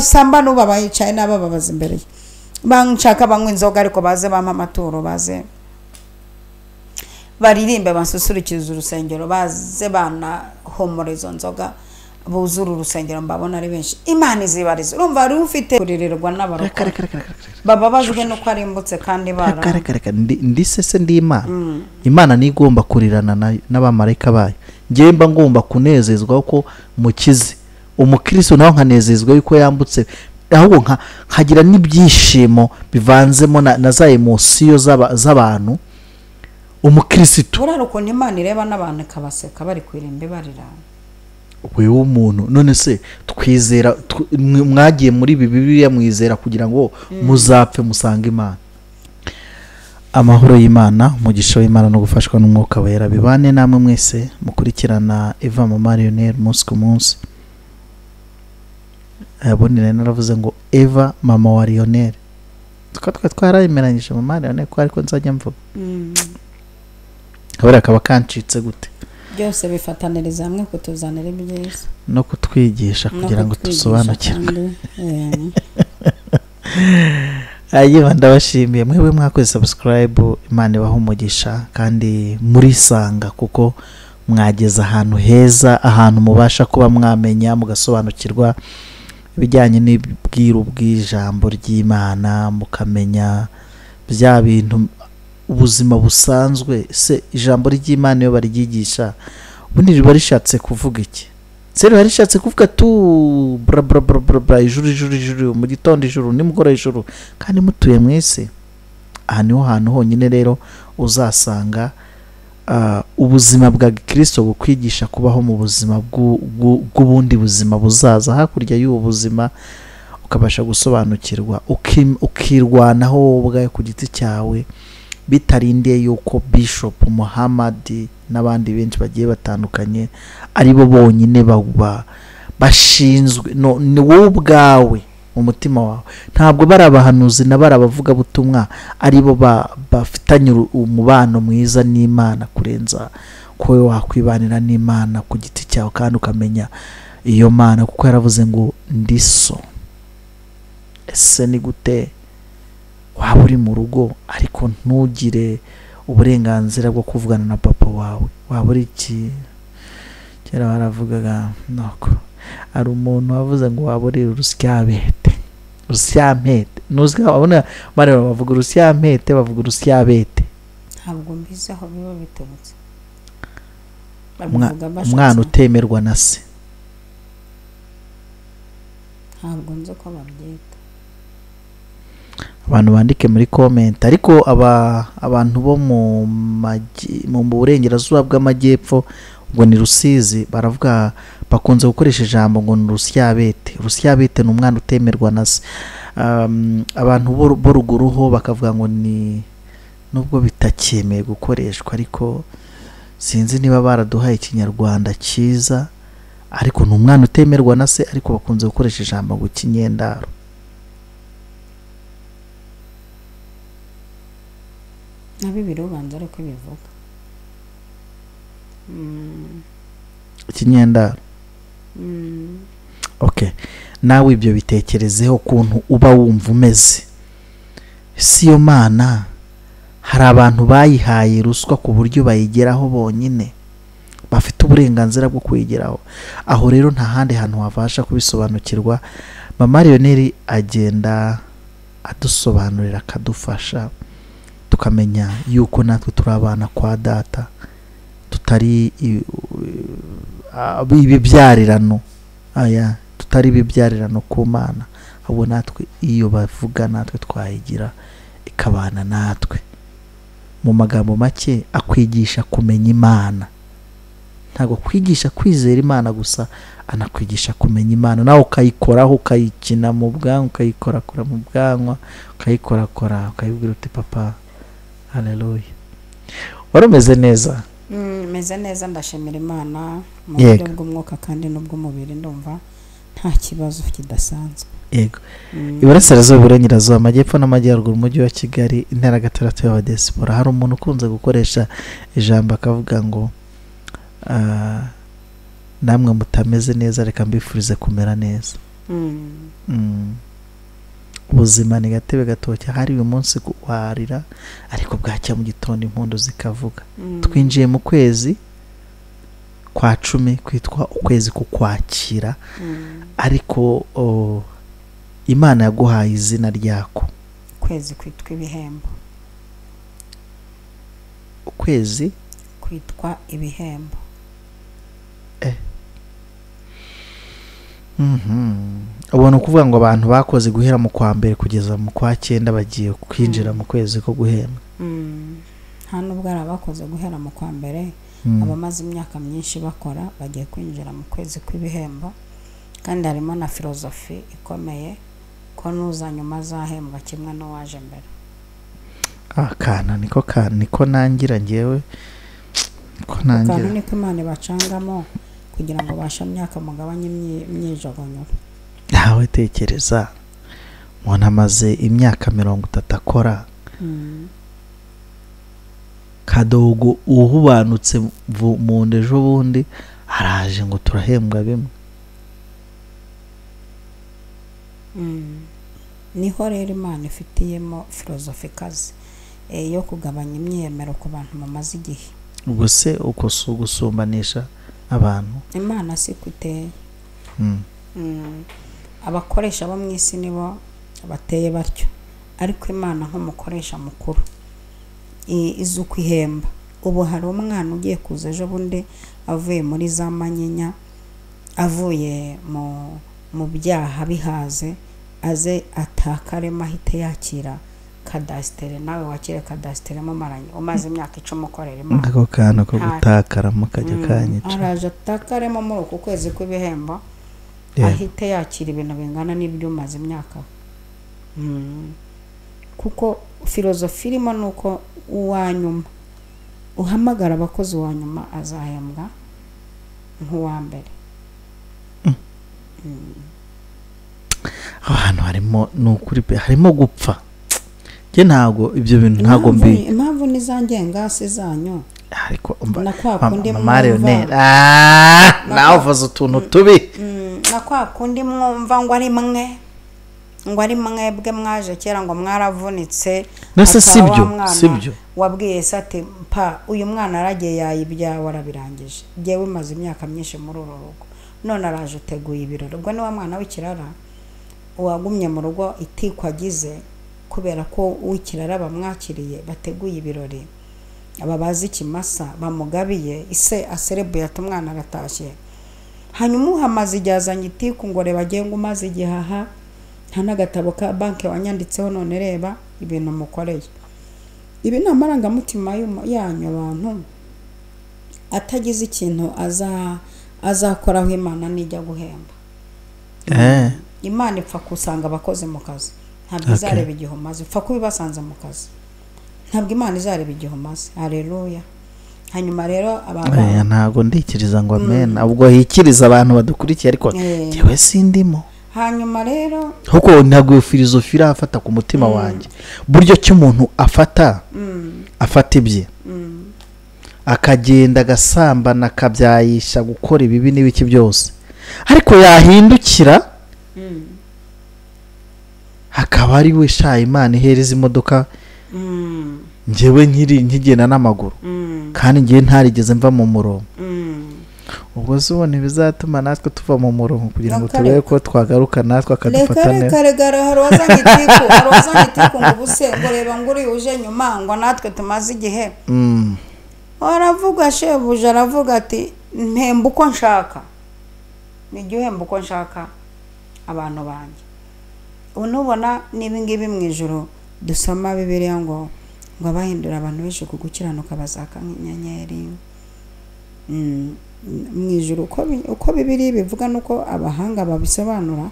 samba no babayicaye n'abababaza imbere banshaka banywa inzoga ariko baze bampa amaturo baze baririmbe basusurikiriza urusengero baze bana homorizo nzoga buzuru urusengero mbabona ari benshi Imana izibariza urumva ari ufite kurirerwa n'abaroko baba bazwe no kwarimbutse kandi bara ndi sese ndi Imana ni igomba kurirana n'abamarayika bayo ngiye mba ngomba kunezezwa ko mukize umukristo naho nkanezezwa yuko yambutse ahubwo nkagira n'ibyishimo bivanzemo na za emosiyo z'abantu umukristo uraro Imana ireba n'abantu kabaseka bari kwirimbe barira wewe umuntu none se twizera mwagiye muri Bibiliya mwizera kugira ngo muzapfe musanga Imana amahoro y'Imana umugisha w'Imana no gufashwa n'umwuka wera bibane namwe mwese mukurikirana Eva Mama Lionel umunsi ku munsi abonera naravuze ngo Eva Mama wa Lionel twarayimeranyije Mama Lionel ko ariko nzajya mvuga abari akaba kancitse gute byose bifataniriza hamwe kutuzanira ibyiza no kutwigisha kugira ngo tusobanukirwe ayiba ndabashimiye mwebwe mwakoze subscribe Imana ibaha umugisha kandi murisanga kuko mwageza ahantu heza ahantu mubasha kuba mwamenya mugasobanukirwa ibijyanye n'ibwiru bw'ijambo ry'Imana mukamenya bya bintu ubuzima busanzwe se ijambo ry'Imana iyo baryigisha ubundi riba rishatse kuvuga iki se riba rishatse kuvuga tu bra ijuru mu gitondo ijuru nimugoroba ijuru kandi mutuye mwese aha niho hantu honyine rero uzasanga ubuzima bwa Kristo bukwigisha kubaho mu buzima bw'ubundi buzima buzaza hakurya y'ubu buzima ukabasha gusobanukirwa ukirwanaho ubwawe ku giti cyawe bitarindiye yuko Bishop Muhammad n'abandi benshi bagiye batandukanye aribo bonyine bashinzwe ni wowe ubwawe mu mutima wawe ntabwo barabahanuzi na barabavuga butumwa aribo bafitanye umubano mwiza n'Imana kurenza ko wakwibanira n'Imana ku giti cyawe kandi ukamenya iyo Mana kuko yaravuze ngo ndiso ese ni gute waba uri mu rugo ariko ntugire uburenganzira bwo kuvugana na papa wawe waba uri iki kera baravugaga nako ari umuntu wavuze ngo waba uri urusyampete nuzga abona bari bavuga urusyampete bavuga urusyabete ntabwo mbizi aho biba bitebutse umwana utemerwa na se ntabwo nzi ko babyita abantu bandike muri comment ariko abantu bo mu burengerazuba bw'amajyepfo ngo ni Rusizi baravuga bakunze gukoresha ijambo ngo ni urusyabete ni umwana utemerwa na se abantu bo ruguru ho bakavuga ngo ni nubwo bitakemeye gukoreshwa ariko sinzi niba baraduhaye ikinyarwanda cyiza ariko ni umwana utemerwa na se ariko bakunze gukoresha ijambo ngo kinyendaro na Bibiliya ubanza ariko bivuga ikinyendaro okay nawe ibyo bitekerezeho kuntu uba wumva umeze si yo Mana hari abantu bayihaye ruswa ku buryo bayigeraho bonyine bafite uburenganzira bwo kuyigeraho aho rero nta handi hantu wabasha kubisobanukirwa Mama Lionel agenda adusobanurira akadufasha tukamenya yuko natwe turi abana kwa data tutari ibibyarirano tutari ibibyarirano ku Mana ahubwo natwe iyo bavuga natwe twayigira ikabana natwe mu magambo make akwigisha kumenya Imana ntago kwigisha kwizera Imana gusa anakwigisha kumenya Imana nawe ukayikoraho ukayikina mu bwanwa ukayikorakora mu bwanwa ukayikorakora ukayibwira uti papa haleluya warumeze neza meze neza ndashimira Imana mu buryo bw'umwuka kandi n'ubw'umubiri ndumva nta kibazo kidasanzwe yego Iburasirazuba Iburengerazuba Amajyepfo n'Amajyaruguru umujyi wa Kigali intara gatandatu y'abadiaspora hari umuntu ukunze gukoresha ijambo akavuga ngo namwe mutameze neza reka mbifurize kumera neza ubuzima ni gatebe gatoki, hari uyu munsi warira ariko bwacya mu gitondo impundu zikavuga. Twinjiye mu kwezi kwa 10 kwitwa ukwezi kukwakira, ariko Imana yaguhaye izina ryako. Ukwezi kwitwa ibihembo. Ukwezi kwitwa ibihembo. ubona kuvuga ngo abantu bakoze guhera mu kwa mbere kugeza mu kwa 9 bagiye kwinjira mu kwezi ko guhemba. Nta nubwo ari abakoze guhera mu kwa mbere, abamaze imyaka myinshi bakora bagiye kwinjira mu kwezi kw'ibihembo. Kandi harimo na filozofi ikomeye ko nuza nyuma azahembwa kimwe n'uwaje mbere. Kana niko nangira ngewe, niko nangira. Kana niko Imana bacangamo kugira ngo basha myaka mugabanye imyijogonyoro. Nawe tekereza umuntu amaze imyaka 30 akora, Kadogo uhubanutse mu ndejo bundi araje ngo turahembwa bimwe. Niho rero Imana ifitiyemo filozofi kazi yo kugabanya imyemero ku bantu bamaze igihe. Ubwo se uko gusumbanisha abantu Imana si kuteye. Abakoresha bo mwisi nibo bateye batyo, ariko Imana nk'umukoresha mukuru izuko ihemba. Ubu hari umwana ugiye kuza ejo bundi avuye muri za manyinya, avuye mu byaha bihaze, aze atakarema ahite yakira kadasitere. Nawe wakire kadasitere mu maranye umaze imyaka 10 ukorera Imana. Ako kana ko gutakaramo kajya kanyica. Araje atakarema muri uko kwezi kw'ibihembo, ahite yakira ibintu bingana n'ibyo umaze imyaka. Kuko filozofi irimo nuko uwanyuma uhamagara abakozi uwanyuma azahembwa nk'uwa mbere. Abantu harimo nukuri pe, harimo gupfa. Je ntago ibyo bintu ntago mbi. Impamvu nizangengase zanyu. Ariko nakwakundi mwumva nawe uvuze utuntu tubi. Nakwakundi mwumva ngo ari mwe, ngo ari mwebwe mwaje kera ngo mwaravunitse. Nese sibyo wabwiye sate pa uyu mwana aragiye yayibya warabirangije. Jewe maze imyaka myinshi muri uru rugo, none araje uteguye ibirori. Ubwo ni wa mwana w'ikirara uwagumye mu rugo itikwagize kubera ko w'ikirara bamwakiriye bateguye ibirori. Ababazi kimasa bamugabiye ise aserebuye atumwana aratashye. Hanyuma uhamaze ijyazanye itiku ngo reba gengo maze igihaha nta nagatabo ka banke wanyanditseho none reba ibintu mukoreye. Ibi namaranga mutima yanyu abantu atagize ikintu azakoraho Imana nijya guhemba. Imana ipfa kusanga abakoze mu kazi, ntabwo izareba igihe umaze. Ipfa kubibasanze mu kazi, ntabwo Imana izareba igihe umaze. Haleluya. Hanyuma rero abantu ntago ndikiriza ngo amen, ubwo hikiriza abantu badukurikiye ariko jewe sindimo. Hanyuma rero huko ntago filozofi irafata ku mutima wanjye. Buryo cy'umuntu afata ibye akagenda gasambana akabyayisha gukora ibibi n'ibiki byose, ariko yahindukira hakaba ari we Imana ihereza imodoka. Njyewe nkigenda n'amaguru kandi ngiye ntarigeze mva mu murongo. Ubwo zubone bizatuma natwe tuva mu murongo kugira ngo turebe ko twagaruka natwe akadufata neza. Karegara harwazangitiku ngo buse ngo reba nguri uje nyuma ngo natwe tumaze igihe. Aravuga shebuja aravuga ati mpemba uko nshaka. Nijye uhemba uko nshaka abantu banje. Unubona nibingibi mu ijuru dusoma Bibiliya ngo abahindura abantu benshi kugukiranuka bazaka nk'inyenyeri. Mu ijuru uko Bibiliya bivuga nuko abahanga babisobanura,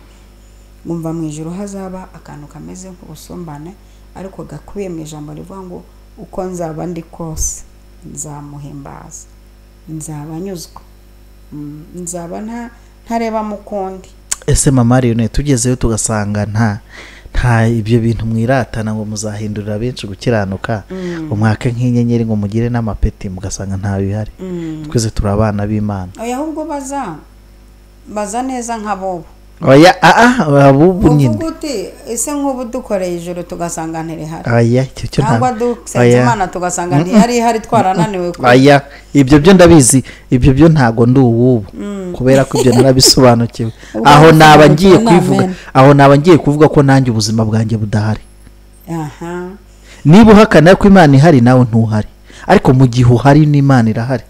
mumva mu ijuru hazaba akantu kameze nk'ubusumbane ariko gakubiye mu ijambo rivuga ngo uko nzaba ndi kose nzamuhimbaza, nzabanyuzwa, nzaba ntareba mukundi. Ese mama rero tugezeyo tugasanga nta ibyo bintu mwiratana ngo muzahindurira benshi gukiranuka, umwake nk'inyenyeri ngo mugire n'amapeti mugasanga nta bihari. Twese turabana b'Imana. Oya ahubwo baza neza nk'abo oya abubu nyine uvuga uti ese nk'ubu dukoreye ijoro tugasanga ntirihari oya cyo cyangwa dusenze Imana tugasanga ntihari ihari twarananiwe oya ibyo byo ndabizi ibyo byo ntago ndi uwubu kubera ko ibyo narabisobanukiwe aho naba ngiye kuvuga ko nanjye ubuzima bwanjye budahari. Niba uhakana ko Imana ihari nawe ntuhari, ariko mu gihe uhari n'Imana irahari.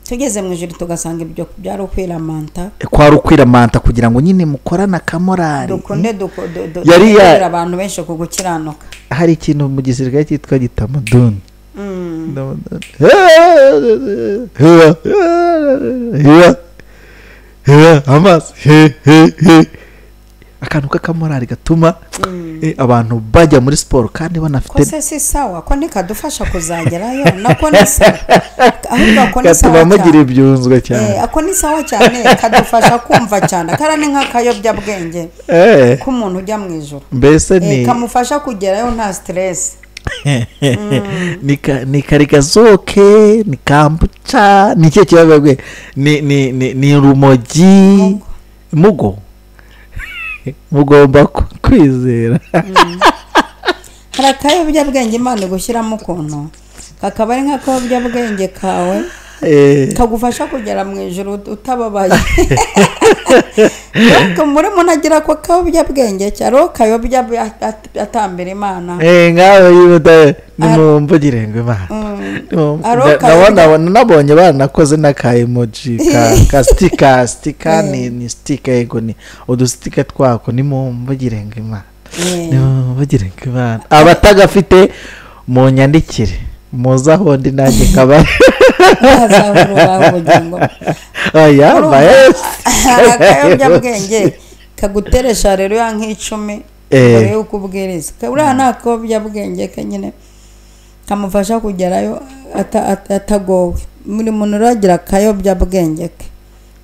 Tugeze mu ijuru tugasanga ibyo byari ukwiramanta, kwari ukwiramanta kugira ngo nyine mukorana kamorari dukunde yari abantu benshi kugukiranuka. Hari ikintu mu gisirikare cyitwa gitamaduni akantu k'akamorari gatuma abantu bajya muri siporo kandi banafite ko si sawa ko nikadufasha kuzagerayo nako ni sawa, ahubwo ko ni sawa mugira ibyunzwe cyane ako ni sawa cyane kadufasha kumva cyane karane nk'akayobya bwenge ko umuntu ujya mu ijuru mbese ni kamufasha kugerayo nta stress ni karikazoke ni kambuca ni cyo kibabwe ni rumogi mugo mugomba kwizera. Hari akayobya bwenge Imana gushyiramo ukuntu kakaba ari nk'akayobya bwenge kawe kagufasha kugera mu ijuru utababaye. Muri munagira ko kayobya bwenge cyaro kayobya atambira Imana ngaho yibuta nimumvugire ngo Imana nabonye banakoze n'aka emoji ka sticker ni sticker yego ni udustika twako nimumvugire ngo Imana nimumvugire ngo Imana abatagafite mu nyandikire muzaho ndi nanjye kabari oya akayobya bwenge kaguteresha rero ya nk'icumi mbere y'uko ubwiriza uriya nta kayobya bwenge kenyine kamufasha kugerayo atagowe. Buri muntu uragira akayobya bwenge ke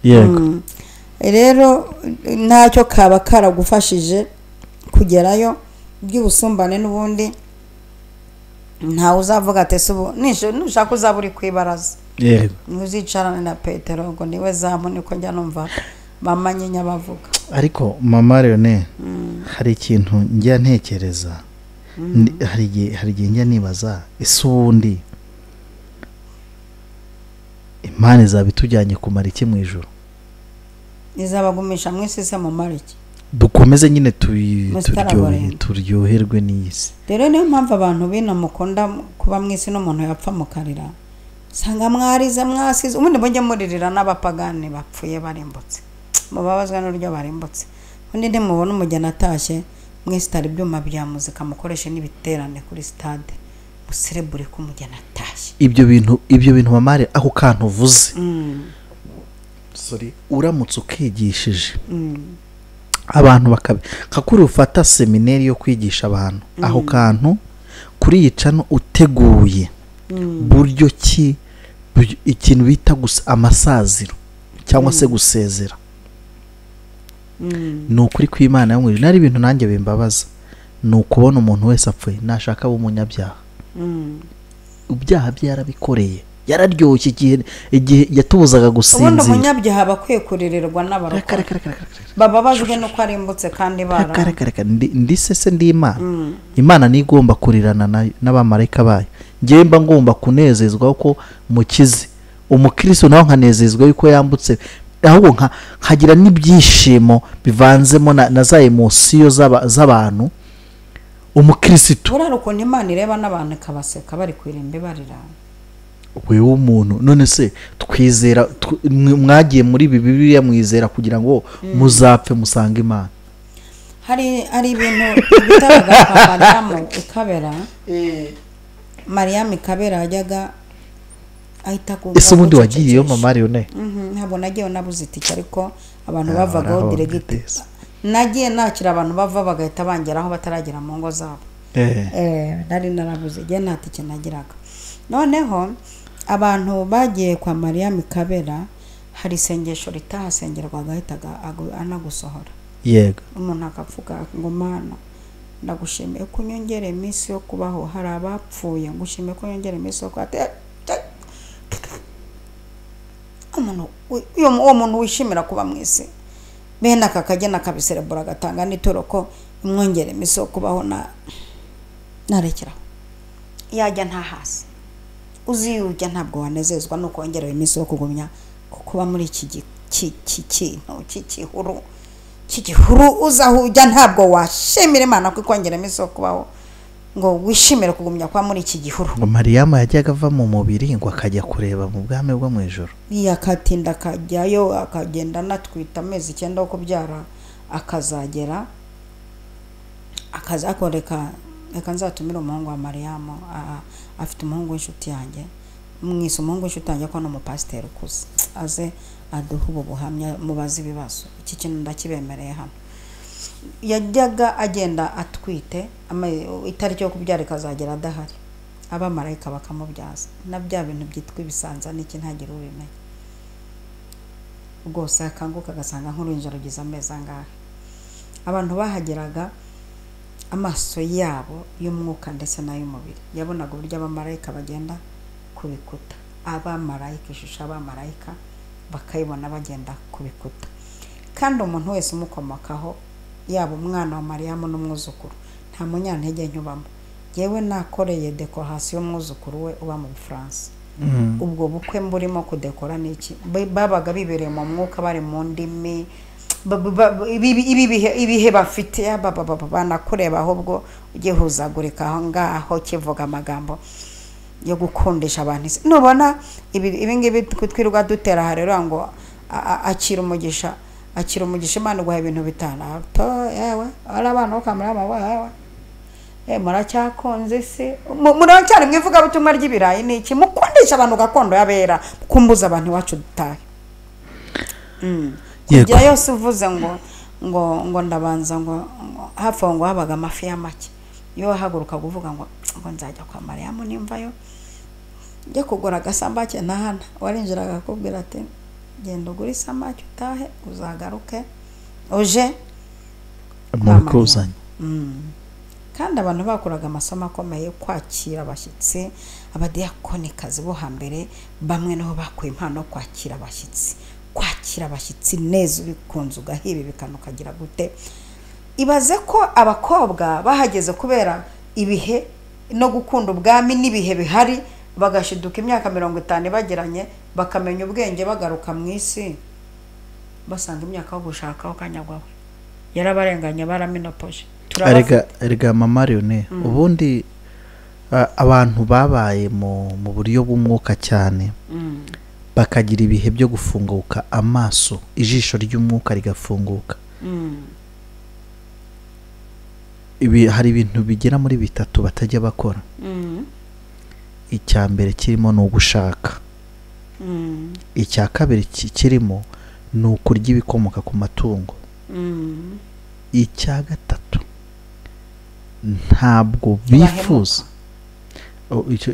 yego rero ntacyo kaba karagufashije kugerayo by'ubusumbane n'ubundi ntawe uzavuga ati subu nushaka uzaba uri kwibaraza yego uzicarane na Petero ngo niwe zamu niko njya numva mama nyinya bavuga. Ariko mama Leone hari ikintu njya ntekereza hari igihe njya nibaza ese ubundi Imana izabitujyanye kumara iki mu ijuru, izabagumisha mu isi se mu mariki dukomeze nyine turyoherwe n'isi. Rero niyo mpamvu abantu bino mukunda kuba mu isi n'umuntu yapfa mukarira sanga mwarize mwasize ubundi bujye muririra n'abapagani bapfuye barimbutse mubabazwa n'uryo barimbutse ubundi ndimubona umugeni atashye mwese tari byuma bya muzika mukoreshe n'ibiterane kuri stade muserebure ko umugeni atashye. Ibyo bintu mamare ako kantu uvuze uramutse ukigishije abantu kakuri ufata seminari yo kwigisha abantu aho kantu kuri yicano uteguye buryo ki ikintu bita gusa amasaziro cyangwa se gusezera ni ukuri kw'Imana yo nari ibintu nanjye bimbabaza ni ukubona umuntu wese apfuye nashaka umunyabyaha ibyaha bye yarabikoreye yararyoshye igihe yatubuzaga gusinzira. Ubundi umunyabyaha bakwiye kurirerwa n'abarokore bababajwe no ko arimbutse kandi ndisese ndi Imana ni igomba kurirana n'abamarayika bayo. Ngiye mba ngomba kunezezwa ko mukize umukristo nawe nkanezezwa yuko yambutse ahubwo nkagira n'ibyishimo bivanzemo na za emosiyo z'abantu. Umukristo urara ukuntu Imana ireba n'abantu kabaseka bari kwirimbe barirana wewe umuntu none se twizera mwagiye muri Bibiliya mwizera kugira ngo muzapfe musange Imana. Hari ibintu bitabaga kwa Mariyamu ikabera Mariyamu ikabera yajyaga ahita kumva. Ese ubundi wagiyeyo mama Leone? Ntabwo nagiye nabuze itike ariko abantu bavagaho direct nagiye nakira abantu bava bagahita bangeraho bataragera mu ngo zabo. Nari narabuze igihe nta tike nagiraga. Noneho abantu bagiye kwa Mariyamu ikabera hari isengesho ritahasengerwaga ahitaga anagusohora. Yego Umuntu akavuga ngo Mana ndagushimiye ko nyongera iminsi yo kubaho, hari abapfuye ngushimiye ko nyongera iminsi yo kwate uwo muntu wishimira kuba mu isi bene aka kagena kabiserebura gatanga n'itoro ko imwongere imiso kubaho narekeraho yajya nta hasi uziyujya ntabwo wanezezwa no kongera imiso kugumya kuba muri iki kintu cy'igihuru uzahujya ntabwo washimira Imana ko kongera imiso kubaho ngo wishimire kugumya kwa muri iki gihuru. Ngo Mariyamu yajyaga ava mu mubiri ngo akajya kureba mu bwami bwo mu ijuru, yakatinda akajyayo akagenda natwita amezi 9 yo kubyara akazagera akazakoreka reka nzatumira umuhungu wa Mariyamu afite umuhungu w'inshuti yanjye mwise umuhungu w'inshuti yanjye ko no mu pasteur ukuze aze aduha ubu buhamya mubazi ibibazo iki kintu ndakibemereye hano. Yajyaga agenda atwite itariki yo kubyara ikazagera adahari abamarayika bakamubyaza na bya bintu byitwa ibisanza n'iki ntagira ubimenya rwose akanguka agasanga nk'uruhinja rugize amezi angahe. Abantu bahageraga amaso yabo y'umwuka ndetse n'ay'umubiri yabonaga uburyo abamarayika bagenda kubikuta, abamarayika ishusho abamarayika bakayibona bagenda kubikuta, kandi umuntu wese umukomokaho yaba umwana wa Mariyamu n'umwuzukuru nta munyantege nyubamo. Yewe nakoreye decoration y'umwuzukuru we uba mu France. Ubwo bukwe mburimo kudekora niki babaga bibereye mu mwuka bari mu ndimi ibihe bafite banakureba ahubwo ugiye huzagurika aho ngaho kivuga amagambo yo gukundisha abantu. Nubona ibi ngibi twirwa dutera harero ngo akira umugisha Imana guha ibintu bitana yewe arabana bakamara amabaye muracyakonze se muracyari mwivuga butumwa ry'ibirayi niki mukundisha abantu gakondo yabera kumbuza abantu wacu dutahe. Kugira yose uvuze ngo ndabanza ngo hafo ngo habaga amafi y'amake yo haguruka kuvuga ngo nzajya kwa Mariyamu nimvayo njye kugura agasambake nahana warinjiraga akubwira ati genda ugura isamake utahe uzagaruke uje mukuzanye. Kandi abantu bakuraga amasomo akomeye kwakira abashyitsi. Abadiyakonikazi bo hambere bamwe naho bakuye impano kwakira abashyitsi neza ubikunze ugahiba bikanukagira gute. Ibaze ko abakobwa bahageze kubera ibihe no gukunda ubwami n'ibihe bihari bagashiduka imyaka 50 bageranye bakamenya ubwenge bagaruka mu isi basanga imyaka yo gushakaho kanyagwawe yarabarenganye baraminopoje. Erega mama Leone ubundi abantu babaye mu buryo bw'umwuka cyane bakagira ibihe byo gufunguka amaso, ijisho ry'umwuka rigafunguka. Hari ibintu bigera muri 3 batajya bakora. Icya mbere kirimo no gushaka, icya kabiri kirimo no kurya ibikomoka ku matungo, icya gatatu ntabwo bifuza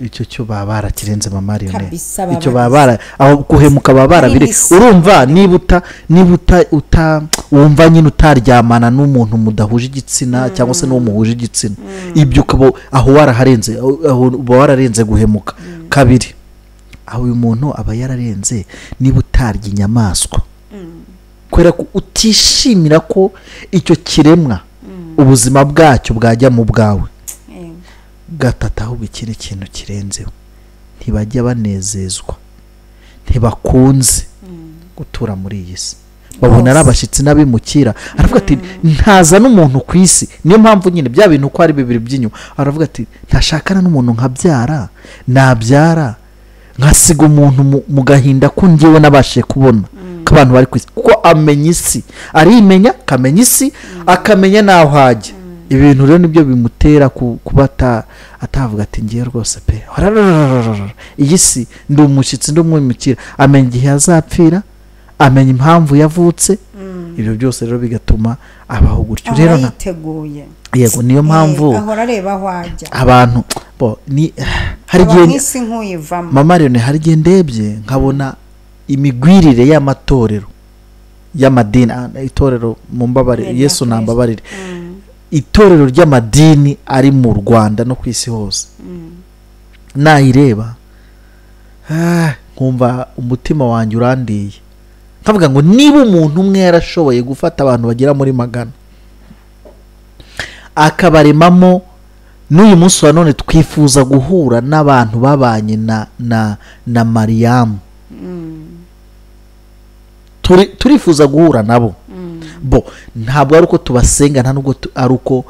icyo cyo babara kirenze mama Leone. Icyo babara aho guhemuka babara biri urumva nibuta wumva nyine utaryamana n'umuntu mudahuje igitsina cyangwa se no muhuje igitsina ibyo ukabo aho waraharenze aho wararenze guhemuka. Kabiri aho uyu muntu aba yararenze niba utarya inyamaswa kwera ko utishimira ko icyo kiremwa ubuzima bwacyo bwajya mu bwawe. Gatata ahubwo ikindi kintu kirenzeho ntibajya banezezwa ntibakunze gutura muri iyi si. Babona ari abashyitsi n'abimukira aravuga ati ntaza n'umuntu ku isi. Niyo mpamvu nyine bya bintu ko ari bibiri by'inyuma aravuga ati ntashakana n'umuntu nkabyara nabyara nkasiga umuntu mu gahinda ko ngewe nabashe kubona ko abantu bari ku isi kuko amenya isi arimenya kamenya isi akamenya naho hajya. Ibintu rero nibyo bimutera kuba atavuga ati ngiye rwose pe iyi si ndi umushyitsi ndi umwimukira. Amenya igihe azapfira, amenya impamvu yavutse. Ibyo byose rero bigatuma abaho gutyo rero yiteguye. Yego niyo mpamvu ahora areba aho ajya abantu ni hari igihe nkuyivamo mama Leone hari igihe ndebye nkabona imigwirire y'amatorero y'amadini. Itorero mu mbabare Yesu nambabarire itorero ry'amadini ari mu Rwanda no ku isi hose nayireba nkumva umutima wanjye urandiye kavuga ngo niba umuntu umwe yarashoboye gufata abantu bagera muri 100 akabaremamo, n'uyu munsi wa none twifuza guhura n'abantu babanye na Mariyamu. Turifuza guhura nabo. Bo ntabwo ari uko tubasenga, nta nubwo ari uko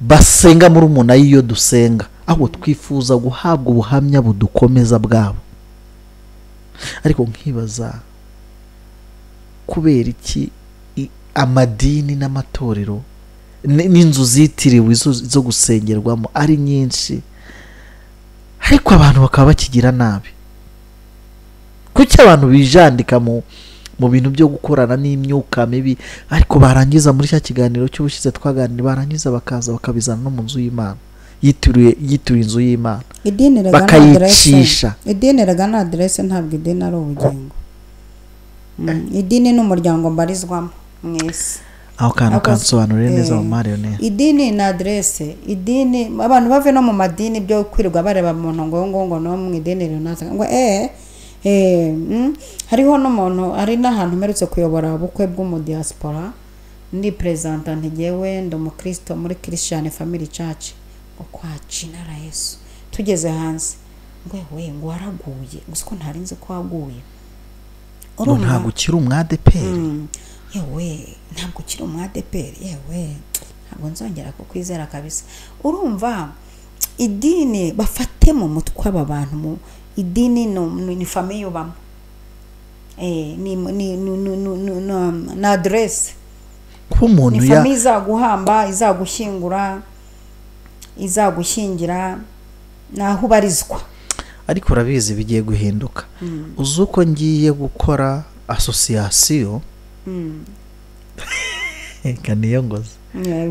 basenga muri umuna iyo dusenga, ahubwo twifuza guhabwa ubuhamya budukomeza bwabo. Ariko nkibaza kubera iki amadini n'amatorero n'inzu zitiriwe zo gusengerwamo ari nyinshi, ariko abantu bakaba bakigira nabi? Kuki abantu bijandika mu bintu byo gukorana n'imyuka mibi, ariko barangiza muri cya kiganiro cy'ubushize twaganira, barangiza bakaza bakabizana no mu nzu y'Imana, yituriye inzu y'Imana, bakayicisha. Idini regana adresse, ntabwo idini ari ubugingo. Idini n'umuryango mbarizwamo mwese. Aho kantu kansobanurire neza mu Mariyone. Idini na adresse, idini abantu bave no mu madini byo kwirirwa bareba umuntu ngo no mu idini runaka ngo hariho n'umuntu ari n'ahantu mperutse kuyobora ubukwe bw'umu diaspora, ndi presentant ngewe ndo mu Kristo muri Christian Family Church ngo kwa Cinara Yesu. Tugeze hanze ngo waraguye, gusa ko ntarinze ko waguye. Ntabwo ukiri umwadeperi. Yewe ntabwo ukiri umwadeperi, yewe ntabwo nzongera kukwizera kabisa. Urumva idini bafate mu mutwe aba bantu mu idini ni famille ubamo, na adresse k'umuntu ya famille izaguhamba, izagushyingura, izagushyingira, naho ubarizwa. Ariko urabizi bigiye guhinduka. Uzi uko ngiye gukora association kaniyo ngoza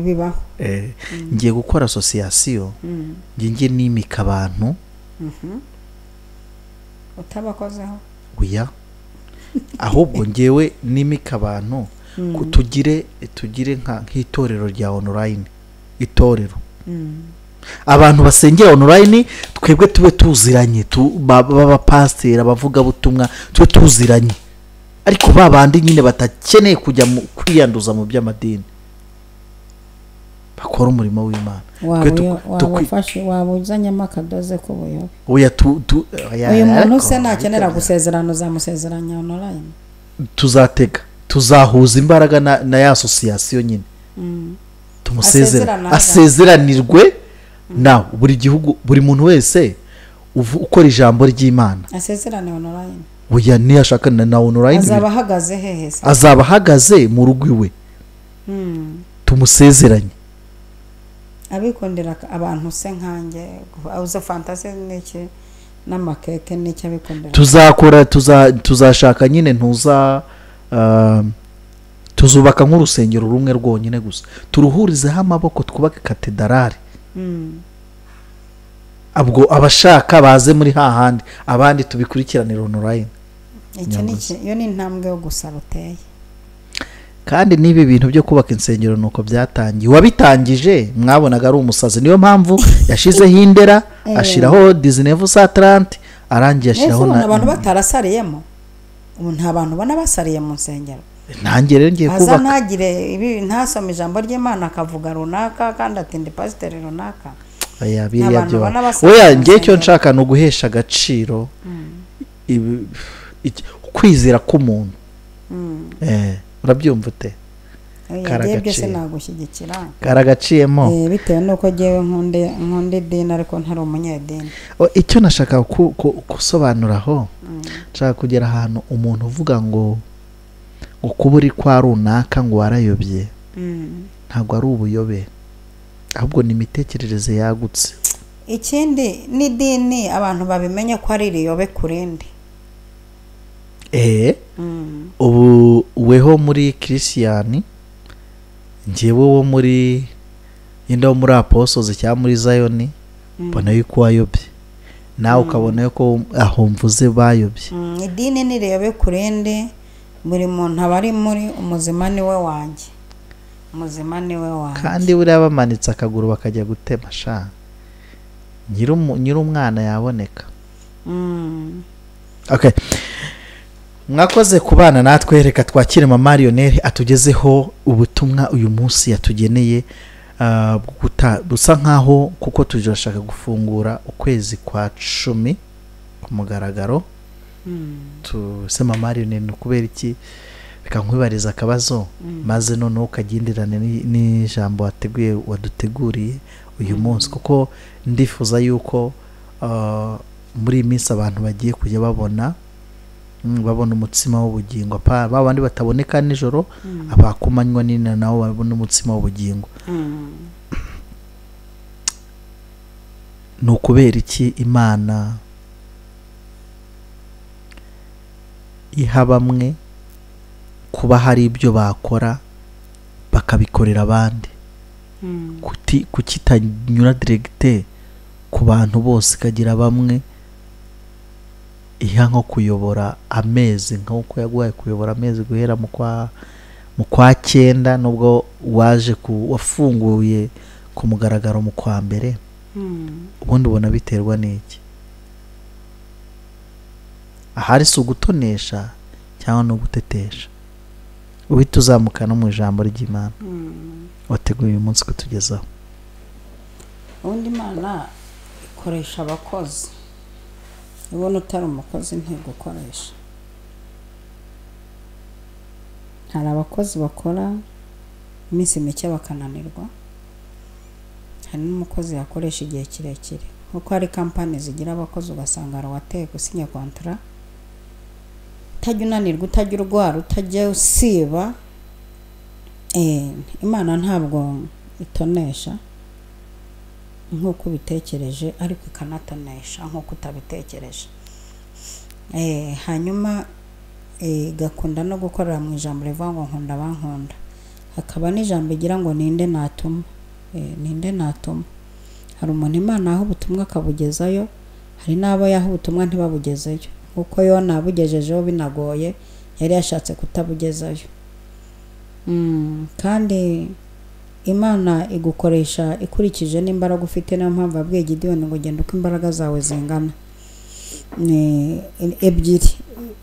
bibaho. Ngiye gukora association, ngiye nimika abantu utabakozeho oya, ahubwo ngewe nimika abantu tugire nk'itorero rya online, itorero abantu basengera online, twebwe tube tuziranye, baba pastor, abavuga butumwa, tube tuziranye, ariko babandi nyine batakeneye kujya kwiyanduza mu by'amadini, bakora umurimo w'Imana. Wabafashe wabuzanyemo akadoze ko buyobe. Oya uyu muntu se nakenera gusezerano za musezeranya online, tuzahuza imbaraga na ya association nyine, asezeranirwe na buri gihugu, buri muntu wese ukora ijambo ry'Imana asezerane online. Oya niyashaka na online azabahagaze hehe se? Azabahagaze mu rugo iwe, tumusezeranye. Abikondera abantu se nkanjye uza fantasy n'iki n'amakeke n'iki abikondera. Tuzakora tuzashaka nyine tuzubaka nk'urusengero rumwe rwonyine gusa, turuhurizeho amaboko, twubake katedrali. Abwo abashaka baze muri hahandi, abandi tubikurikiranira online. Iyo ni intambwe yo gusaba uteye. Kandi nibi bintu byo kubaka insengero nuko byatangiye, wabitangije mwabonaga ari umusazi, niyo mpamvu yashizeho indera, ashiraho 1930, arangiye ashiraho na abantu batarasariyemo. Ubu nta bantu bana basariye mu nsengero. Nanjye rero ngiye kubaka, ntagire ibi ntasome ijambo ry'Imana akavuga runaka kandi atinde pastor runaka. Oya biriya byo. Oya ngiye cyo nshaka no guhesha agaciro kwizera k'umuntu. Urabyumva ute? Karagaciro nagushyigikira. Karagaciyemo. Bitewe nuko jewe nkunde dini ariko ntari umunyedini. Icyo nashaka gusobanuraho, nshaka kugera ahantu umuntu uvuga ngo ukuburi kwa runaka ngo warayobye, ntabwo ari ubuyobe, ahubwo ni imitekerereze yagutse. Ikindi ni dini abantu babimenye ko ari riyobe kurindi. Ubu weho muri Christian, njyewe wo muri inda muri Apostles cyangwa muri Zion, bona yuko wayobye, nawe ukabona yuko aho mvuze bayobye. Idini ni riyobe kurindi, buri muntu abari muri umuzima ni we wanjye, umuzima ni we wanjye. Kandi buriya bamanitse akaguru bakajya gutema sha, nyiri umwana yaboneka. Okay, mwakoze kubana natwe, reka twakire mama Lionel atugezeho ubutumwa uyu munsi yatugeneye busa nkaho kuko tujashaka gufungura ukwezi kwa 10 ku mugaragaro. Tuse mama Lionel kubera iki, reka nkwibariza akabazo maze none ukagenderane n'ijambo waduteguriye uyu munsi, kuko ndifuza yuko muri iminsi abantu bagiye kujya babona umutsima w'ubugingo, babandi bataboneka nijoro, abakumanywa nina nabo babona umutsima w'ubugingo. No kubera iki Imana iha bamwe kuba hari ibyo bakora bakabikorera abandi, kukitanyura directe ku bantu bose, kagira bamwe iha nko kuyobora amezi, nk'uko yaguhaye kuyobora amezi guhera mu kwa 9 nubwo waje wafunguye ku mugaragaro mu kwa 1. Ubundi ubona biterwa n'iki? Ahari si ugutonesha cyangwa no gutetesha? Uhita uzamuka no mu ijambo ry'Imana wateguye uyu munsi kutugezaho. Ubundi Imana ikoresha abakozi, ubona utari umukozi ntigukoresha. Hari abakozi bakora iminsi mike bakananirwa, hari n'umukozi yakoresha igihe kirekire, kuko hari kampani zigira abakozi ugasanga arawateye gusinya kontra, utajya unanirwa, utajya urwara, utajya usiba. Imana ntabwo itonesha nk'uko ubitekereje, ariko ikanatonesha nk'uko utabitekereje. Hanyuma gakunda no gukorera mu ijambo rivuga ngo nkunda bankunda. Hakaba n'ijambo igira ngo ninde natuma. Ninde natuma. Hari umuntu Imana aho ubutumwa akabugezayo, hari n'abo yaho ubutumwa ntibabugezeyo, kuko yo nabugejejeho binagoye, yari yashatse kutabugezayo. Kandi Imana igukoresha ikurikije n'imbaraga ufite, niyo mpamvu abwiye Gideon ngo genda uko imbaraga zawe zingana. Ebyiri,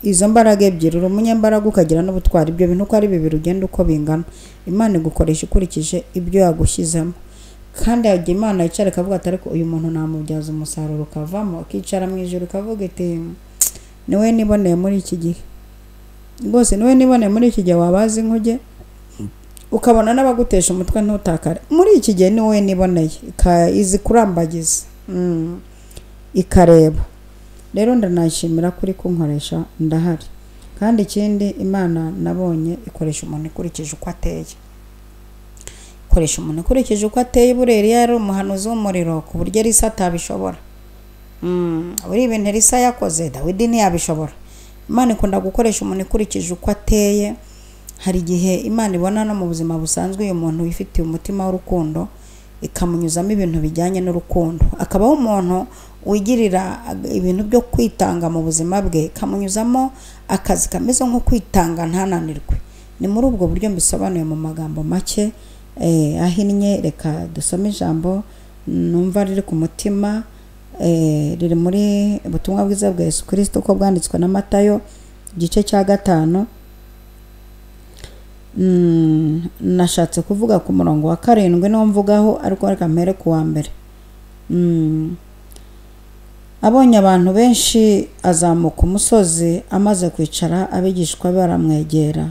izo mbaraga ebyiri, umunyembaraga ukagira n'ubutwari, ibyo bintu uko ari bibiri ugenda uko bingana. Imana igukoresha ikurikije ibyo yagushyizemo. Kandi yagiye Imana yicara ikavuga ati ariko uyu muntu namubyaza umusaruro ukavamo, akicara mu ijuru ikavuga iti niwe niboneye muri iki gihe, rwose niwe niboneye muri iki gihe, wabazi inkuge ukabona n'abagutesha umutwe ntutakare, muri iki gihe niwe niboneye, izi kurambagiza ikareba. Rero ndanashimira kuri kunkoresha, ndahari. Kandi ikindi Imana nabonye ikoresha umuntu ikurikije uko ateye, ikoresha umuntu ikurikije uko ateye. Bureri yari umuhanuzi w'umuriro ku buryo Elisa atabishobora. Buri ibintu Elisa yakoze Dawidi ntiyabishobora. Imana ikunda gukoresha umuntu ikurikije uko ateye. Hari igihe Imana ibona no mu buzima busanzwe uyu muntu wifitiye umutima w'urukundo, ikamunyuzamo ibintu bijyanye n'urukundo, akabaho umuntu wigirira ibintu byo kwitanga mu buzima bwe, ikamunyuzamo akazi kameze nko kwitanga ntananirwe. Ni muri ubwo buryo mbisobanuye mu magambo make ahinnye. Reka dusome ijambo numva riri ku mutima, riri muri ubutumwa bwiza bwa Yesu Kristo uko bwanditswe na Matayo igice cya 5. Nashatse kuvuga ku murongo wa 7 niwo mvugaho, ariko reka mpere ku wa 1. Abonye abantu benshi azamuka umusozi, amaze kwicara abigishwa baramwegera,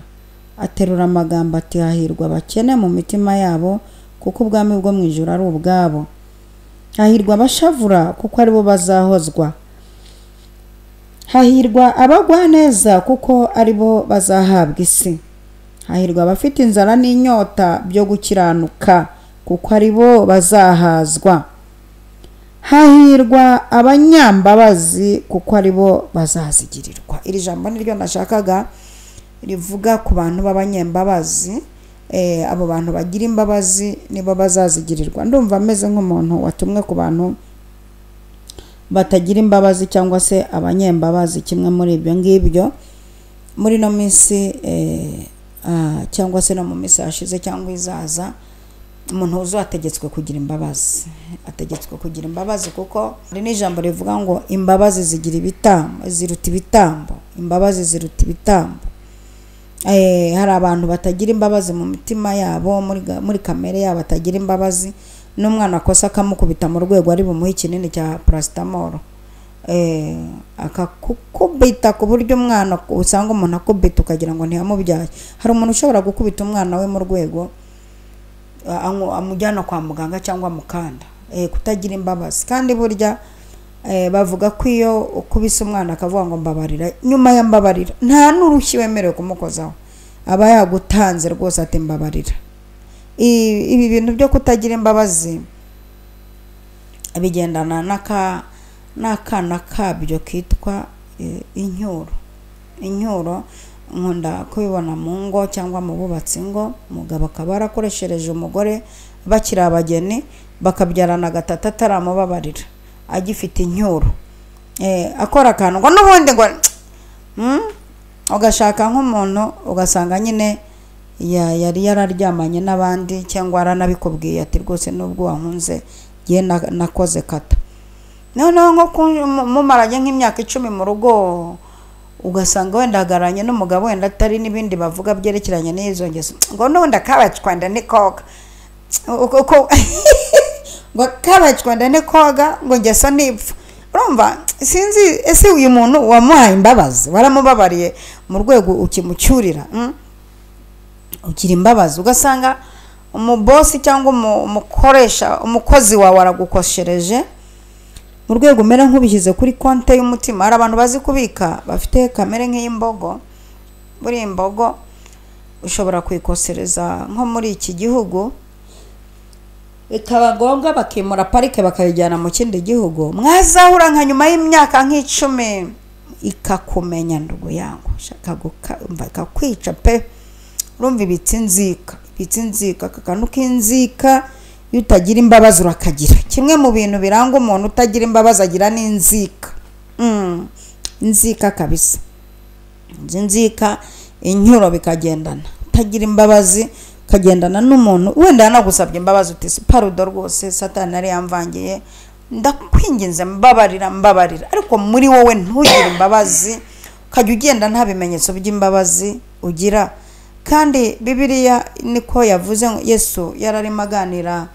aterura amagambo ati hahirwa abakene mu mitima yabo, kuko ubwami bwo mu ijuru ari ubwabo. Hahirwa abashavura, kuko aribo bazahozwa. Hahirwa abagwa neza, kuko aribo bazahabwa isi. Hahirwa abafite inzara n'inyota byo gukiranuka, kuko aribo bazahazwa. Hahirwa abanyambabazi, kuko aribo bazazigirirwa. Iri jambo niryo nashakaga, rivuga ku bantu b'abanyambabazi. Abo bantu bagira imbabazi nibo bazazigirirwa. Ndumva ameze nk'umuntu watumwe ku bantu batagira imbabazi cyangwa se abanyambabazi, kimwe muri ibyo ngibyo. Muri no minsi cyangwa se no mu minsi yashize cyangwa izaza, umuntu wuzuye ategetswe kugira imbabazi, ategetswe kugira imbabazi, kuko hari n'ijambo rivuga ngo imbabazi zigira ibitambo, ziruta ibitambo, imbabazi ziruta ibitambo. Hari abantu batagira imbabazi mu mitima yabo, muri kamere yabo batagira imbabazi. N'umwana akosa akamukubita mu rwego ari bumuhe ikinini cya paracetamol, akakubita ku buryo umwana usanga umuntu akubita ukagira ngo ntiyamubyaye. Hari umuntu ushobora gukubita umwana we mu rwego amujyana kwa muganga cyangwa mukanda. Kutagira imbabazi. Kandi burya bavuga ko iyo ukubise umwana akavuga ngo mbabarira, nyuma ya mbabarira nta n'urushyi wemerewe kumukozaho, aba yagutanze rwose ati mbabarira. Ibi bintu byo kutagira imbabazi bigendana n'akana kabyo kitwa incyuro. Incyuro nkunda kubibona mu ngo cyangwa mu bubatsi ngo umugabo akaba yarakoreshereje umugore bakiri abageni, bakabyarana gatatu ataramubabarira, agifite incyuro, akora akantu ngo n'ubundi ngo ugashaka nk'umuntu ugasanga nyine yari yararyamanye n'abandi cyangwa aranabikubwiye ati rwose nubwo wankunze giye nakoze kata. Noneho nko mumaranye nk'imyaka 10 mu rugo, ugasanga wenda hagaranye n'umugabo wenda atari n'ibindi bavuga byerekeranye n'izo ngeso, ngo n'ubundi akabacwanda ni koga, ngo akabacwanda ni koga, ngo ngeso nipfa. Urumva sinzi ese uyu muntu wamuhaye imbabazi, waramubabariye mu rwego ukimucyurira, ugira imbabazi. Ugasanga umubosi cyangwa umukoresha, umukozi wawe aragukoshereje mu rwego umera nk'ubishyize kuri konte y'umutima. Hari abantu bazi kubika bafite kamere nk'imbogo. Buri imbogo ushobora kwikosereza nko muri iki gihugu, bikabagonga bakimura parike bakayijyana mu kindi gihugu, mwazahura nka nyuma y'imyaka nk'icumi ikakumenya ndugu yangu, shaka kakwica pe. Urumva ibitsinzika kakanu k'inzika. Iyo utagira imbabazi urakagira. Kimwe mu bintu biranga umuntu utagira imbabazi agira n'inzika. Inzika kabisa. Inzika, incyuro bikagendana. Utagira imbabazi kagendana n'umuntu wenda yanagusabye imbabazi uti parudo rwose Satani yari yamvangiye, ndakwinginze mbabarira, ariko muri wowe ntugire imbabazi, ukajya ugenda nta bimenyetso by'imbabazi ugira. Kandi Bibiliya niko yavuze, Yesu yararimo aganira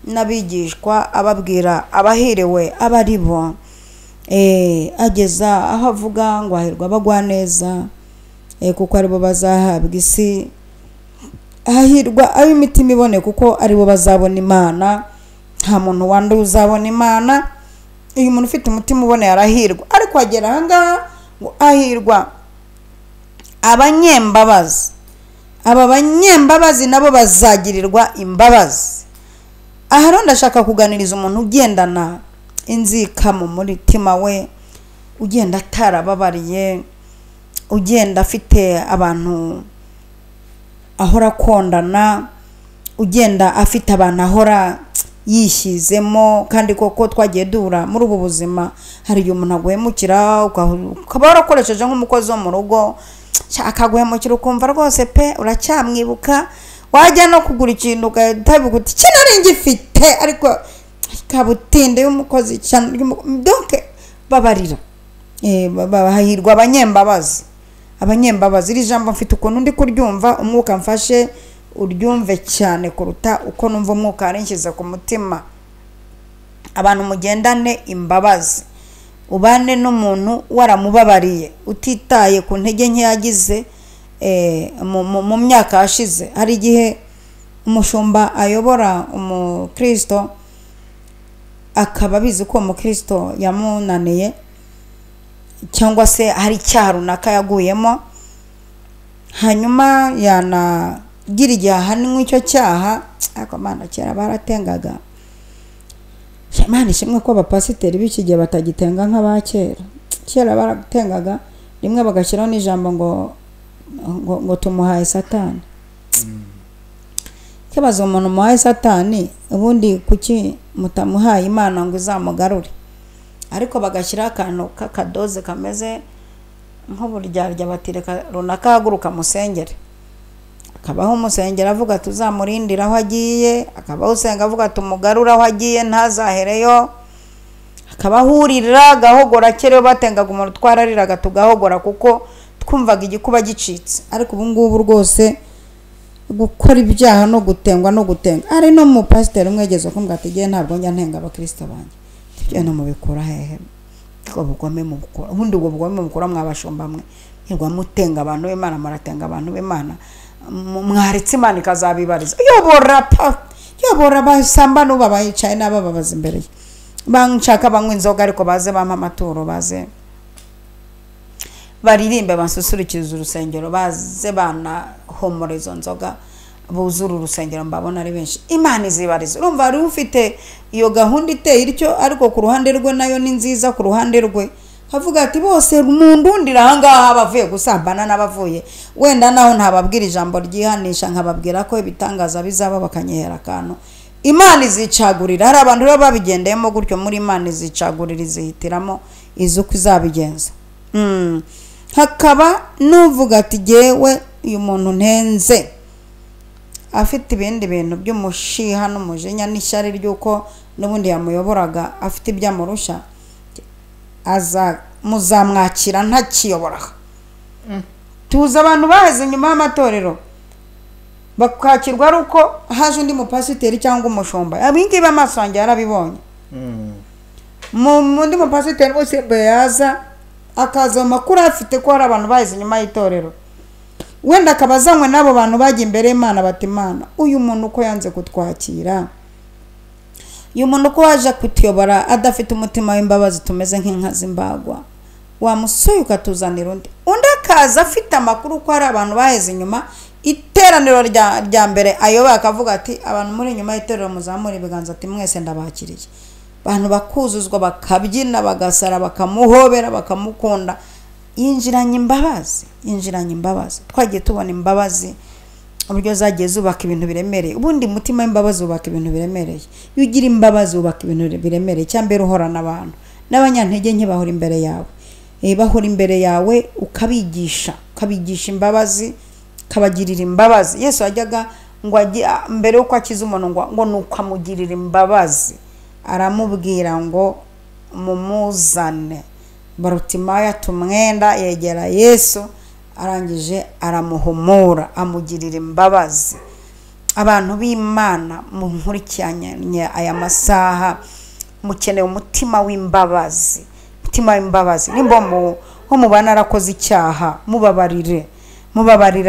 n'abigishwa ababwira abahiriwe abari bo, ageza aho avuga ngo ahirwa abagwa neza, kuko aribo bazahabwa isi. Ahirwa ab'imitima ibone, kuko aribo bazabona Imana. Nta muntu wandi uzabona Imana. Uyu muntu ufite umutima ubone yarahirwa. Ariko agera ahangaha ngo ahirwa abanyembabazi. Aba banyembabazi nabo bazagirirwa imbabazi. Aha rero ndashaka kuganiriza umuntu ugendana inzika mu mutima we, ugenda atarababariye, ugenda afite abantu ahora kondana, ugenda afite abantu ahora yishyizemo. Kandi koko twagiye dura muri ubu buzima, hari igihe umuntu aguhemukira ukaba warakoresheje nk'umukozi wo mu rugo, akaguhemukira ukumva rwose pe uracyamwibuka, wajya no kugura ikintu ugahita uti kinari ngifite, ariko kabutinde y'umukozi cyane. Donc babarira. Bahirwa abanyembabazi. Abanyembabazi iri jambo mfite ukuntu ndi kuryumva, umwuka mfashe uryumve cyane kuruta uko numva umwuka arenshyize ku mutima. Abantu mugendane imbabazi, ubane n'umuntu waramubabariye utitaye ku ntege nke yagize mu myaka yashize. Hari igihe umushumba ayobora umukristo akaba bizi ko umukristo yamunaniye, cyangwa se hari icyaha runaka yaguyemo, hanyuma yanagira igihe ahanwe icyo cyaha. Ariko Mana kera baratengaga. Imana ishimwe ko abapasiteri b'iki gihe batagitenga nk'abakera. Kera baratengaga rimwe bagashyiraho n'ijambo ngo tumuhaye Satani. Kibazo umuntu muhaye Satani, ubundi kuki mutamuhaye Imana ngo izamugarure? Ariko bagashyira akantu k'akadoze kameze nk'uburyarya, batireka runaka haguruka musengere. akabaho umusengero avuga tuzamurindira aho agiye, akabaho usenga avuga tumugarura aho agiye ntazahereyo, akabaho urira agahogora kera batengaga umuntu twarariraga tugahogora kuko twumvaga igikuba gicitse. Ariko ubu ngubu rwose gukora ibyaha no gutengwa no gutenga, ari no mu pasiteri umwegeze kumbwa ati giye ntabwo njya ntenga abakristo banjye, ibyo no mubikora hehe ko bugome mu gukora ubundi ubwo bugome mu gukora mwabashomba mwe hirwa mutenga abantu b'Imana maratenga abantu b'Imana mwaritse Imana ikazabibariza. Yobora basamba no babayicaye n'abababaza imbere banshaka banywa inzoga ariko baze bampa amaturo, baze baririmbe basusurikiriza urusengero, baze bana homora izo nzoga buzura urusengero mbabona ari benshi. Imana izibariza. Urumva ari ufite iyo gahunda iteye iryo, ariko ku ruhande rwe nayo ni nziza. Ku ruhande rwe havuga ati bose mundundira ahangaha bavuye gusambana n'abavuye wenda naho ntababwira ijambo ryihanisha, nkababwira ko ibitangaza bizaba bakanyehera akantu. Imana izicagurira. Hari abantu rero babigendeyemo gutyo, muri Imana izicagurira izihitiramo izuko izabigenza. Hakaba nuvuga ati jewe uyu muntu ntenze afite ibindi bintu by'umushiha n'umujinya n'ishyari ry'uko n'ubundi yamuyoboraga afite ibyamurusha, aza muzamwakira ntakiyobora. Tuza abantu baheze nyuma y'amatorero bakakirwa ari uko haje undi mupasiteri cyangwa umushumba. Abingibi amaso yanjye yarabibonye. Mundi mupasiteri wese yaza akaza makuru afite ko hari abantu baheze nyuma y'itorero, wenda akabazanywe n'abo bantu bagiye imbere y'Imana bati Imana uyu muntu uko yanze kutwakira, uyu muntu uko waje kutuyobora adafite umutima w'imbabazi, tumeze nk'inka z'imbagwa, wamusoye ukatuzanira undi akaza afite amakuru ko hari abantu baheze inyuma iteraniro rya mbere ayoboye, akavuga ati abantu muri inyuma y'iterero muzamura ibiganza ati mwese ndabakiriye. Abantu bakuzuzwa bakabyina bagasara bakamuhobera bakamukunda. Yinjiranye imbabazi. Twagiye tubona imbabazi uburyo zagiye zubaka ibintu biremereye. Ubundi mutima w'imbabazi ubaka ibintu biremereye. Iyo ugira imbabazi ubaka ibintu biremereye. Cyambere uhorana abantu n'abanyantege nke bahora imbere yawe, bahora imbere yawe ukabigisha imbabazi, kabagirira imbabazi. Yesu yajyaga ngo mbere yuko akiza umuntu ngo nuko amugirira imbabazi, aramubwira ngo mumuzane. Barutimayo tumwenda yegera Yesu, arangije aramuhumura amugirira imbabazi. Abantu b'Imana munkurikiranye aya masaha mukeneye umutima w'imbabazi. Nimba ho mubana arakoze icyaha mubabarire.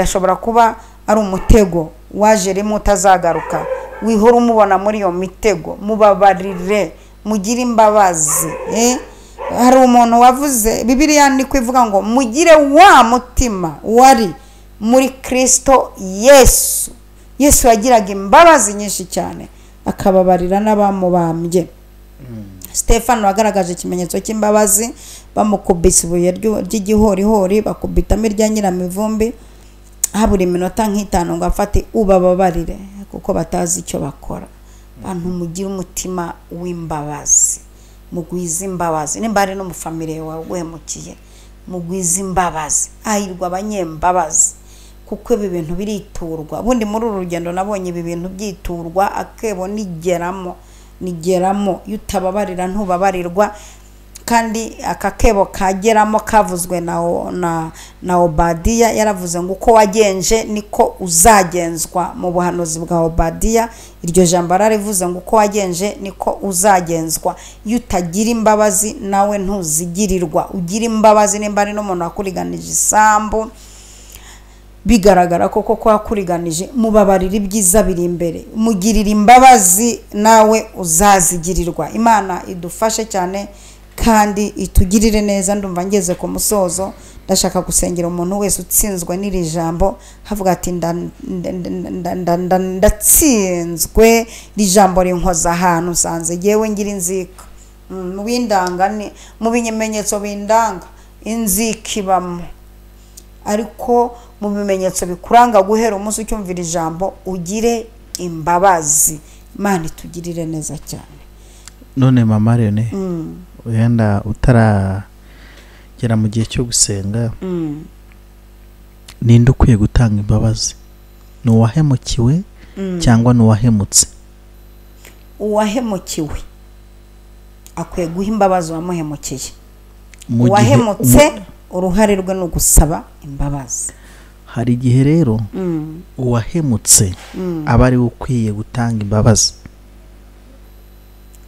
Ashobora kuba ari umutego waje rimwe utazagaruka, wihora umubona muri iyo mitego. Mubabarire, mugire imbabazi. Hari umuntu wavuze Bibiliya ni kwivuga ngo mugire wa mutima wari muri Kristo Yesu. Yesu yagiraga imbabazi nyinshi cyane, akababarira n'abamubambye. Stefano wagaragaje ikimenyetso cy'imbabazi, bamukubise ibuye ry'igihorihori, bakubitamo irya nyiramivumbi, habura iminota nk'itanu ngo afate ubababarire kuko batazi icyo bakora. Abantu mugire umutima w'imbabazi, mugwiza imbabazi. Nimba ari no mu family yawe wemukiye, mugwiza imbabazi. Ahirwa abanyembabazi kuko ibi bintu biriturwa. Ubundi muri uru rugendo nabonye ibi bintu byiturwa, akebo nigeramo yutababarira ntubabarirwa. Kandi akakebo kageramo kavuzwe na Obadiya, yaravuze ngo uko wagenje niko uzagenzwa. Mu buhanuzi bwa Obadiya iryo jambo rarivuze ngo uko wagenje niko uzagenzwa. Iyo utagira imbabazi nawe ntuzigirirwa. Ugira imbabazi. Nimba ari n'umuntu wakuriganije isambu bigaragara koko ko wakuriganije, mubabarira ibyiza biri imbere, mugirira imbabazi nawe uzazigirirwa. Imana idufashe cyane kandi itugirire neza. Ndumva ngeze ku musozo, ndashaka gusengera umuntu wese utsinzwe n'iri jambo, havuga ati ndatsinzwe rijambo rinkoza ahantu sanze yewe ngira inzika. Mu bindanga ni mu bimenyetso bindanga inzika ibamo, ariko mu bimenyetso bikuranga guhera umunsi ucyumvira ijambo ugire imbabazi. Imana itugirire neza cyane. None mama Rene, wenda utaragera mu gihe cyo gusenga, ninde ukwiye gutanga imbabazi? ni uwahemukiwe cyangwa ni uwahemutse? uwahemukiwe akwiye guha imbabazi uwamuhemukiye. uwahemutse uruhare rwe ni ugusaba imbabazi. hari igihe rero uwahemutse aba ari ukwiye gutanga imbabazi.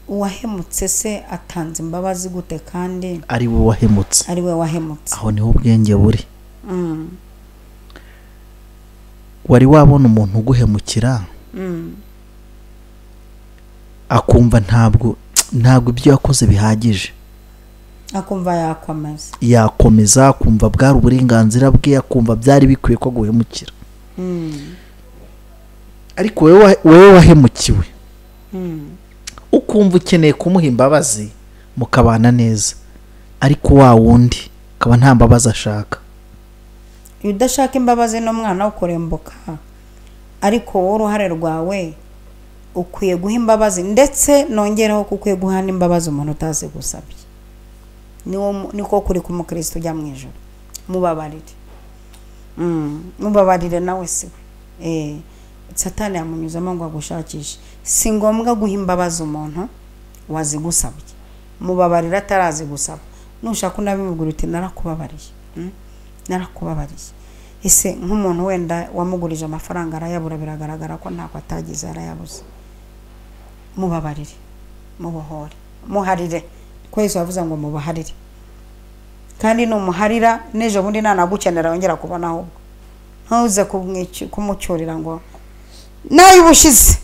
uwahemutse se atanze imbabazi gute kandi ari we wahemutse? ari we wahemutse. aho niho ubwenge buri. wari wabona umuntu uguhemukira akumva ntabwo ibyo yakoze bihagije, akumva yakomeza akumva bwari uburenganzira bwe, akumva byari bikwiye ko guhemukira. ariko wewe wahemukiwe ukumva ukeneye kumuha imbabazi mukabana neza, ariko wa wundi akaba nta mbabazi ashaka. iyo udashaka imbabazi n'umwana wo kurembuka, ariko wowe uruhare rwawe ukwiye guha imbabazi, ndetse nongeraho ko ukwiye guhana imbabazi umuntu utazi gusabye. niko kuri ku mukristo ujya mu ijoro. mubabarire nawe siwe. Satani yamunyuzamo ngo agushakishe. si ngombwa guha imbabazi umuntu wazigusabye. mubabarira atarazi gusaba. nushaka unabimubwira uti narakubabariye, narakubabariye. ese nk'umuntu wenda wamugurije amafaranga arayabura, biragaragara ko ntako atagize, arayabuze. mubabarire, mubohore, muharire. ko Yesu yavuze ngo mubaharire, kandi numuharira nejo bundi nanagukenera wongera kubona ahubwo ntuze kumucyurira ngo nayo ubushize.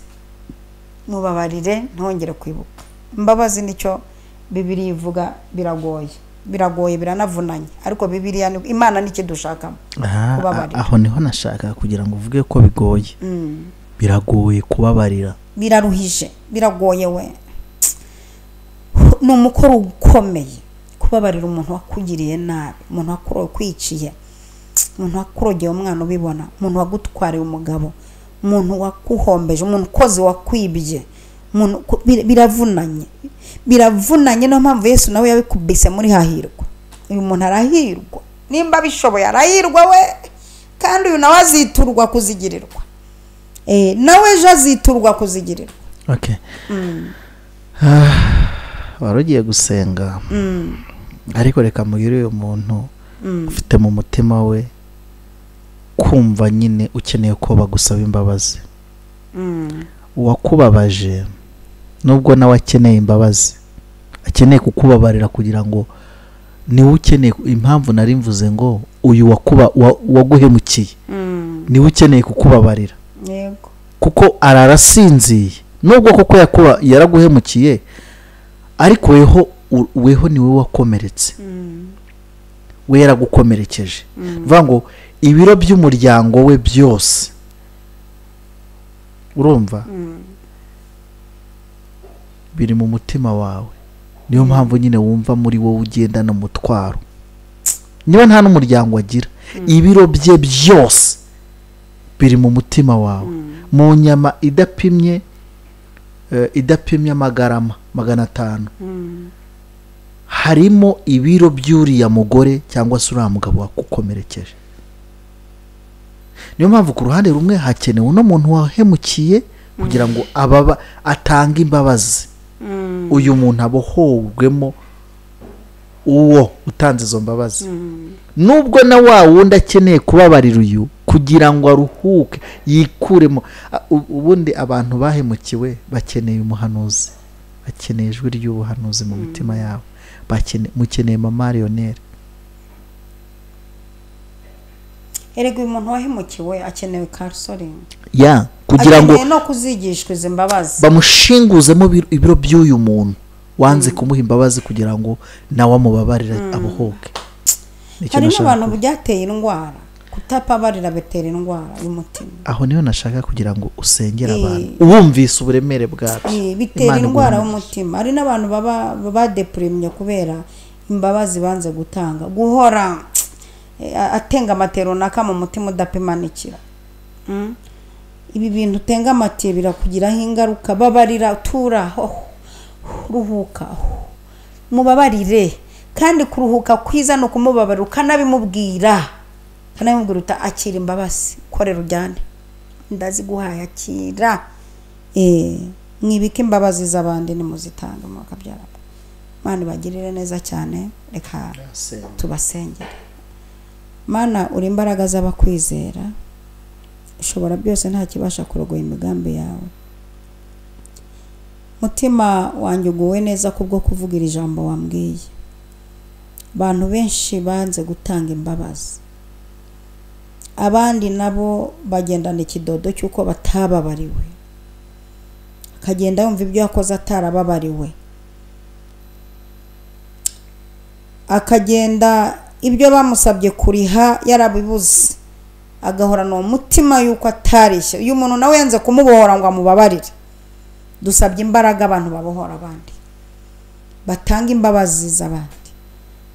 mubabarire ntongere kwibuka. imbabazi nicyo Bibiliya ivuga. biragoye biranavunanye, ariko Bibiliya Imana niki dushakamo kubabarira. aho niho nashaka kugira ngo uvuge ko bigoye. biragoye kubabarira, biraruhije, biragoye. we ni umukoro ukomeye kubabarira umuntu wakugiriye nabi, umuntu wakwiciye, umuntu wakurogeye umwana ubibona, umuntu wagutwariye umugabo, umuntu wakuhombeje, umuntu ukoze wakwibye. biravunanye niyo mpamvu Yesu nawe yabikubise muri hahirwa. uyu muntu arahirwa nimba bishoboye, arahirwa we, kandi uyu nawe aziturwa kuzigirirwa. nawe ejo aziturwa kuzigirirwa. wari ugiye gusenga, ariko reka mugire uyu muntu ufite mu mutima we kumva nyine ukeneye ko bagusaba imbabazi. uwakubabaje nubwo nawe akeneye imbabazi, akeneye kukubabarira kugira ngo niwe ukeneye. impamvu nari mvuze ngo uyu waguhemukiye niwe ukeneye kukubabarira, kuko ararasinziye. nubwo koko yaraguhemukiye, ariko weho niwe wakomeretse, we yaragukomerekeje. bivuga ngo ibiro by'umuryango we byose, urumva, biri mu mutima wawe. niyo mpamvu nyine wumva muri wowe ugendana umutwaro. niba nta n'umuryango agira, ibiro bye byose biri mu mutima wawe. mu nyama idapimye amagarama 500 harimo ibiro by'uriya mugore cyangwa se uriya mugabo wakukomerekeje. niyo mpamvu ku ruhande rumwe hakenewe uno muntu wahemukiye kugira ngo atange imbabazi. uyu muntu abohowemo uwo utanze izo mbabazi. nubwo na wa wundi akeneye kubabarira uyu kugira ngo aruhuke, yikuremo. ubundi abantu bahemukiwe bakeneye umuhanuzi, bakeneye ijwi ry'ubuhanuzi mu mitima yabo. mukeneye mama Lionel. erega uyu muntu wahemukiwe akenewe counseling, kugira ngo no kuzigishwa izo mbabazi, bamushinguzemo ibiro by'uyu muntu wanze kumuha imbabazi kugira ngo nawe amubabarire abohoke. hari n'abantu byateye indwara, kutapabarira betera indwara y'umutima. aho niyo nashaka kugira ngo usengere abantu uwumvise uburemere bwabyo. bitera indwara y'umutima. hari n'abantu baba depremye kubera imbabazi banze gutanga, guhora atenga amatero naka mu mutima udapimanikira. ibi bintu utenga amatiye birakugiraho ingaruka. babarira, turaho, ruhuka, mubabarire. kandi kuruhuka kwiza no kumubabarira, ukanabimubwira uta akira imbabazi, korera ujyane. ndaziguhaye akira mwibike imbabazi z'abandi nimuzitanga mukabyara Mana bagirire neza cyane reka tubasengere Mana uri imbaraga z'abakwizera ushobora byose nta kibasha kurogoya imigambi yawe mutima wanjye uguwe neza kubwo kuvugira ijambo wambwiye abantu benshi banze gutanga imbabazi abandi nabo bagendana ikidodo cyuko batababariwe akagenda yumva ibyo yakoze atarababariwe akagenda ibyo bamusabye kuriha yarabibuze agahorana umutima yuko atarishye uyu muntu nawe yanze kumubohora ngo amubabarire dusabye imbaraga abantu babohora abandi batanga imbabazi z'abandi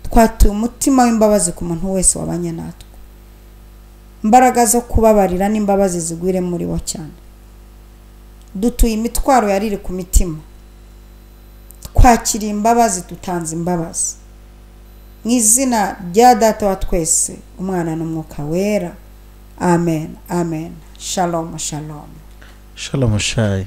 twatuye umutima w'imbabazi ku muntu wese wabanye natwe imbaraga zo kubabarira n'imbabazi zigwire muri bo cyane dutuye imitwaro yariri ku mitima twakiriye imbabazi tutanze imbabazi mu izina rya data wa twese umwana n'umwuka wera amen amen shalom shalom shalom shay